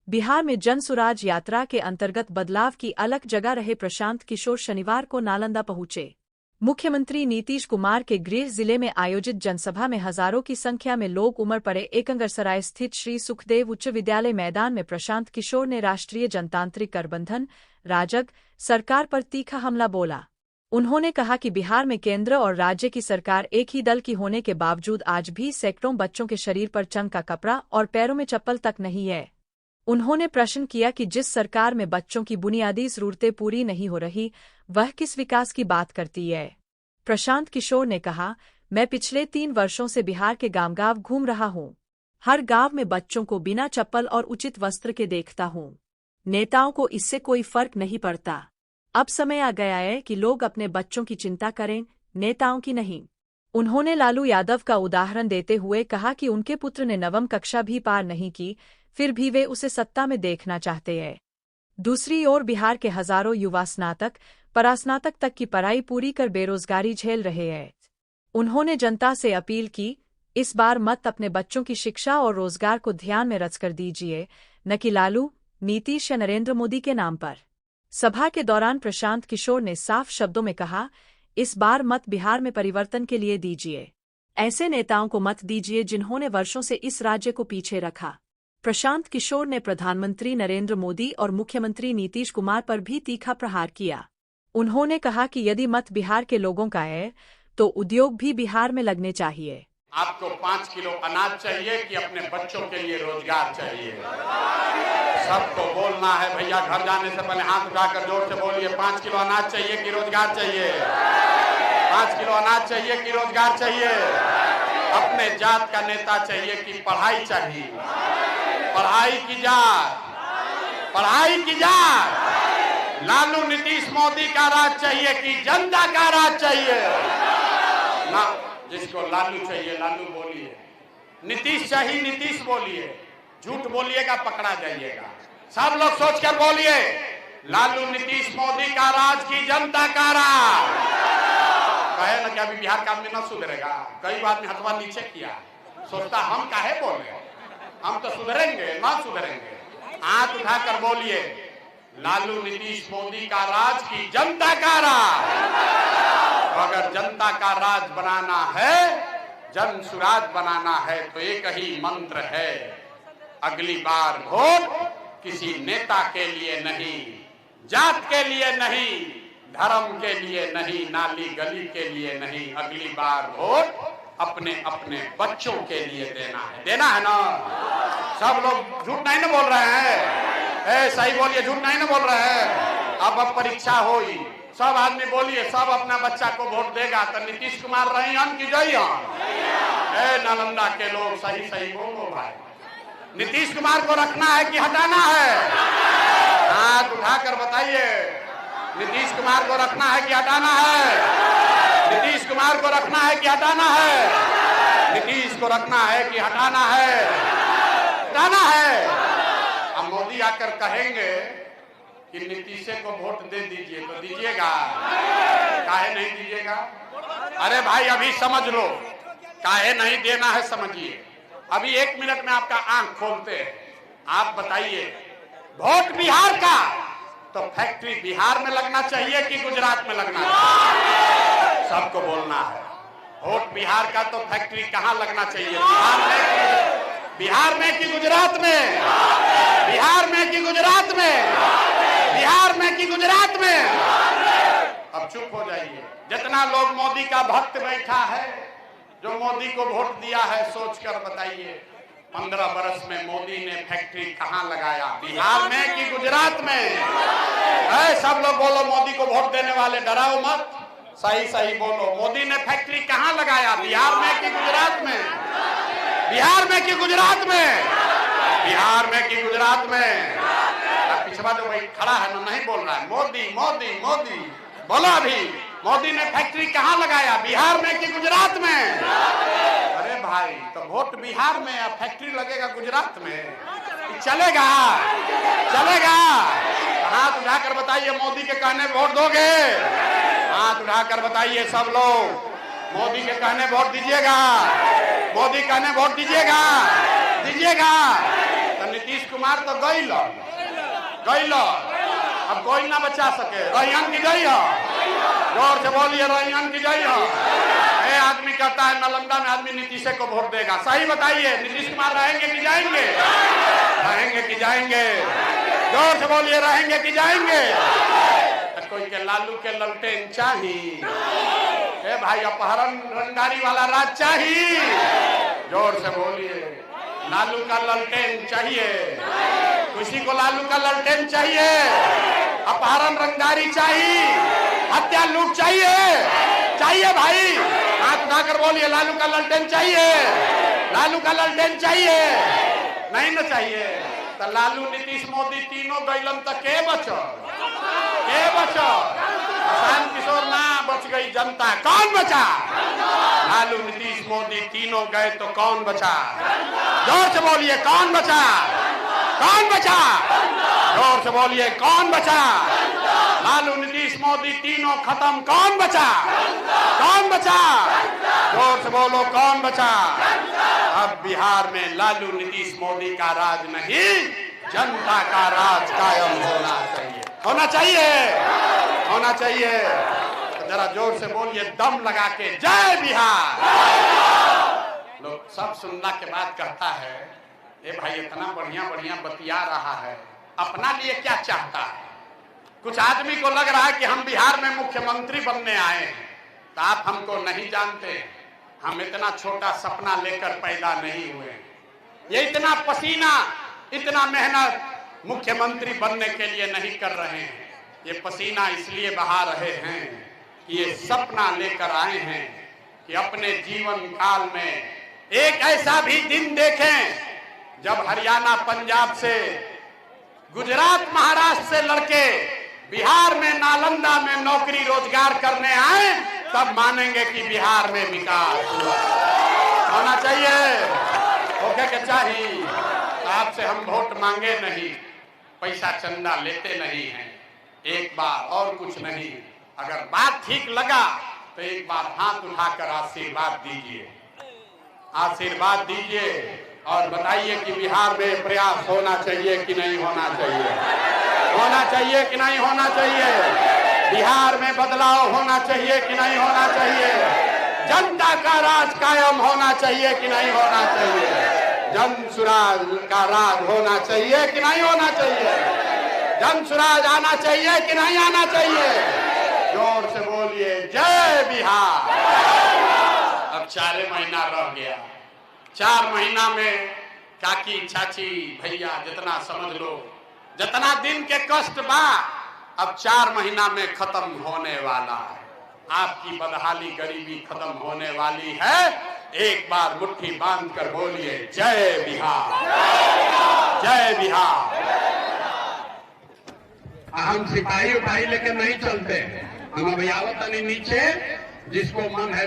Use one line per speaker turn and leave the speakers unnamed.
बिहार में जन सुराज यात्रा के अंतर्गत बदलाव की अलग जगह रहे प्रशांत किशोर शनिवार को नालंदा पहुंचे। मुख्यमंत्री नीतीश कुमार के गृह जिले में आयोजित जनसभा में हजारों की संख्या में लोग उमड़ पड़े। एकंगरसराय स्थित श्री सुखदेव उच्च विद्यालय मैदान में प्रशांत किशोर ने राष्ट्रीय जनतांत्रिक गठबंधन राजग सरकार पर तीखा हमला बोला। उन्होंने कहा कि बिहार में केंद्र और राज्य की सरकार एक ही दल की होने के बावजूद आज भी सैकड़ों बच्चों के शरीर पर चंग का कपड़ा और पैरों में चप्पल तक नहीं है। उन्होंने प्रश्न किया कि जिस सरकार में बच्चों की बुनियादी जरूरतें पूरी नहीं हो रही, वह किस विकास की बात करती है। प्रशांत किशोर ने कहा, मैं पिछले 3 वर्षों से बिहार के गांव-गांव घूम रहा हूं। हर गांव में बच्चों को बिना चप्पल और उचित वस्त्र के देखता हूं। नेताओं को इससे कोई फर्क नहीं पड़ता। अब समय आ गया है कि लोग अपने बच्चों की चिंता करें, नेताओं की नहीं। उन्होंने लालू यादव का उदाहरण देते हुए कहा कि उनके पुत्र ने 9वीं कक्षा भी पार नहीं की, फिर भी वे उसे सत्ता में देखना चाहते हैं। दूसरी ओर बिहार के हजारों युवा स्नातक परास्नातक तक की पढ़ाई पूरी कर बेरोजगारी झेल रहे हैं। उन्होंने जनता से अपील की, इस बार मत अपने बच्चों की शिक्षा और रोजगार को ध्यान में रखकर दीजिए, न कि लालू, नीतीश या नरेंद्र मोदी के नाम पर। सभा के दौरान प्रशांत किशोर ने साफ शब्दों में कहा, इस बार मत बिहार में परिवर्तन के लिए दीजिए। ऐसे नेताओं को मत दीजिए जिन्होंने वर्षों से इस राज्य को पीछे रखा। प्रशांत किशोर ने प्रधानमंत्री नरेंद्र मोदी और मुख्यमंत्री नीतीश कुमार पर भी तीखा प्रहार किया। उन्होंने कहा कि यदि मत बिहार के लोगों का है, तो उद्योग भी बिहार में लगने चाहिए।
आपको 5 किलो अनाज चाहिए कि अपने बच्चों के लिए रोजगार चाहिए? सबको बोलना है भैया, घर जाने से पहले हाथ उठाकर जोर से बोलिए, 5 किलो अनाज चाहिए कि रोजगार चाहिए? 5 किलो अनाज चाहिए कि रोजगार चाहिए? अपने जात का नेता चाहिए कि पढ़ाई चाहिए? पढ़ाई की जात, पढ़ाई की जात। लालू नीतीश मोदी का राज चाहिए कि जनता का राज चाहिए? ना, जिसको लालू चाहिए लालू बोलिए, नीतीश चाहिए नीतीश बोलिए। झूठ बोलिएगा पकड़ा जाइएगा। सब लोग सोचकर बोलिए, लालू नीतीश मोदी का राज की जनता का राज। कहे ना कि अभी बिहार का आदमी न सुधरेगा। कई बार में हथवा नीचे किया, सोचता हम काहे बोले, हम तो सुधरेंगे ना सुधरेंगे। हाथ उठाकर बोलिए, लालू नीतीश मोदी का राज की जनता का राज। अगर जनता का राज बनाना है, जन सुराज बनाना है, तो एक ही मंत्र है, अगली बार वोट किसी नेता के लिए नहीं, जात के लिए नहीं, धर्म के लिए नहीं, नाली गली के लिए नहीं, अगली बार वोट अपने अपने बच्चों के लिए देना है ना। सब लोग झूठ नहीं ना बोल रहे हैं, सही बोलिए, झूठ नहीं ना बोल रहे हैं। अब परीक्षा होई, सब आदमी बोलिए, सब अपना बच्चा को वोट देगा तो नीतीश कुमार रही हम की जइयन? नालंदा के लोग सही सही बोलो भाई, नीतीश कुमार को रखना है कि हटाना है? हाथ उठाकर बताइए, नीतीश कुमार को रखना है कि हटाना है? नीतीश कुमार को रखना है कि हटाना है? नीतीश को रखना है कि हटाना है? हटाना है। अब मोदी आकर कहेंगे कि नीतीश को वोट दे दीजिए, तो दीजिएगा? काहे नहीं दीजिएगा? अरे भाई अभी समझ लो, काहे नहीं देना है समझिए। अभी 1 मिनट में आपका आंख खोलते हैं। आप बताइए, वोट बिहार का तो फैक्ट्री बिहार में लगना चाहिए कि गुजरात में लगना चाहिए? सबको बोलना है, वोट बिहार का तो फैक्ट्री कहाँ लगना चाहिए? बिहार में कि गुजरात में? बिहार में कि गुजरात में? बिहार में कि गुजरात में? अब चुप हो जाइए। जितना लोग मोदी का भक्त बैठा है, जो मोदी को वोट दिया है, सोचकर बताइए, 15 बरस में मोदी ने फैक्ट्री कहाँ लगाया? बिहार में कि गुजरात में? सब लोग बोलो, मोदी को वोट देने वाले डराओ मत, सही सही बोलो, मोदी ने फैक्ट्री कहाँ लगाया? बिहार में कि गुजरात में? बिहार में कि गुजरात में? बिहार में कि गुजरात में? पिछवा जो भाई खड़ा है ना, नहीं बोल रहा है, मोदी मोदी मोदी बोलो। अभी मोदी ने फैक्ट्री कहाँ लगाया? बिहार में कि गुजरात में? अरे भाई, तो वोट बिहार में या फैक्ट्री लगेगा गुजरात में? चलेगा? चलेगा? हाथ उठाकर बताइए, मोदी के कहने वोट दोगे? हाथ उठाकर बताइए सब लोग, मोदी के कहने वोट दीजिएगा, मोदी कहने वोट दीजिएगा, दीजिएगा। तो नीतीश कुमार तो गई अब कोई ना बचा सके। रहियन की जई हो, जोर से बोलिए रहियन की जई हो। ये आदमी कहता है नालंदा में आदमी नीतीश को वोट देगा। सही बताइए, नीतीश कुमार रहेंगे कि जाएंगे? रहेंगे कि जाएंगे? जोर से बोलिए, रहेंगे कि जाएंगे? तो कोई के लालू के ललटेन चाहिए भाई, अपहरण रंगदारी वाला राज चाहिए। जोर से बोलिए, लालू का ललटेन चाहिए। किसी को लालू का ललटेन चाहिए, अपहरण रंगदारी चाहिए, हत्या लूट चाहिए, चाहिए भाई। हाथ उठाकर बोलिए, लालू का ललटेन चाहिए, लालू का ललटेन चाहिए। नहीं ना चाहिए तो लालू नीतीश मोदी तीनों गैलन तक के बचो, के बचो? प्रशांत किशोर ना बच गई जनता, कौन बचा? लालू नीतीश मोदी तीनों गए तो कौन बचा? जोर से बोलिए, कौन बचा? कौन बचा? जोर से बोलिए, कौन बचा? लालू नीतीश मोदी तीनों खत्म, कौन बचा? कौन बचा? जोर से बोलो, कौन बचा? अब बिहार में लालू नीतीश मोदी का राज नहीं, जनता का राज कायम होना चाहिए, होना चाहिए, होना चाहिए। जरा जोर से बोलिए, दम लगा के, जय बिहार। लोग सब सुनने के बाद कहता है, ए भाई इतना बढ़िया बढ़िया बतिया रहा है, अपना लिए क्या चाहता है? कुछ आदमी को लग रहा है कि हम बिहार में मुख्यमंत्री बनने आए हैं। तो आप हमको नहीं जानते, हम इतना छोटा सपना लेकर पैदा नहीं हुए। ये इतना पसीना, इतना मेहनत मुख्यमंत्री बनने के लिए नहीं कर रहे हैं। ये पसीना इसलिए बहा रहे हैं कि ये सपना लेकर आए हैं कि अपने जीवन काल में एक ऐसा भी दिन देखें जब हरियाणा पंजाब से, गुजरात महाराष्ट्र से लड़के बिहार में नालंदा में नौकरी रोजगार करने आए, तब मानेंगे कि बिहार में विकास होना चाहिए, होके के चाहिए। तो आपसे हम वोट मांगे नहीं, पैसा चंदा लेते नहीं हैं। एक बार और कुछ नहीं, अगर बात ठीक लगा तो एक बार हाथ उठाकर आशीर्वाद दीजिए, आशीर्वाद दीजिए और बताइए कि बिहार में प्रयास होना चाहिए कि नहीं होना चाहिए, होना चाहिए कि नहीं होना चाहिए, बिहार में बदलाव होना चाहिए कि नहीं होना चाहिए, जनता का राज कायम होना चाहिए कि नहीं होना चाहिए, जन सुराज का राज होना चाहिए कि नहीं होना चाहिए, जन सुराज आना चाहिए कि नहीं आना चाहिए। जोर से बोलिए, जय बिहार। अब 4 महीना रह गया, 4 महीना में काकी चाची भैया जितना समझ लो, जितना दिन के कष्ट बा अब 4 महीना में खत्म होने वाला है। आपकी बदहाली गरीबी खत्म होने वाली है। एक बार मुट्ठी बांध कर बोलिए, जय बिहार, जय बिहार। हम सिपाही उपाही लेकर नहीं चलते, हम अभियावत नीचे जिसको मन है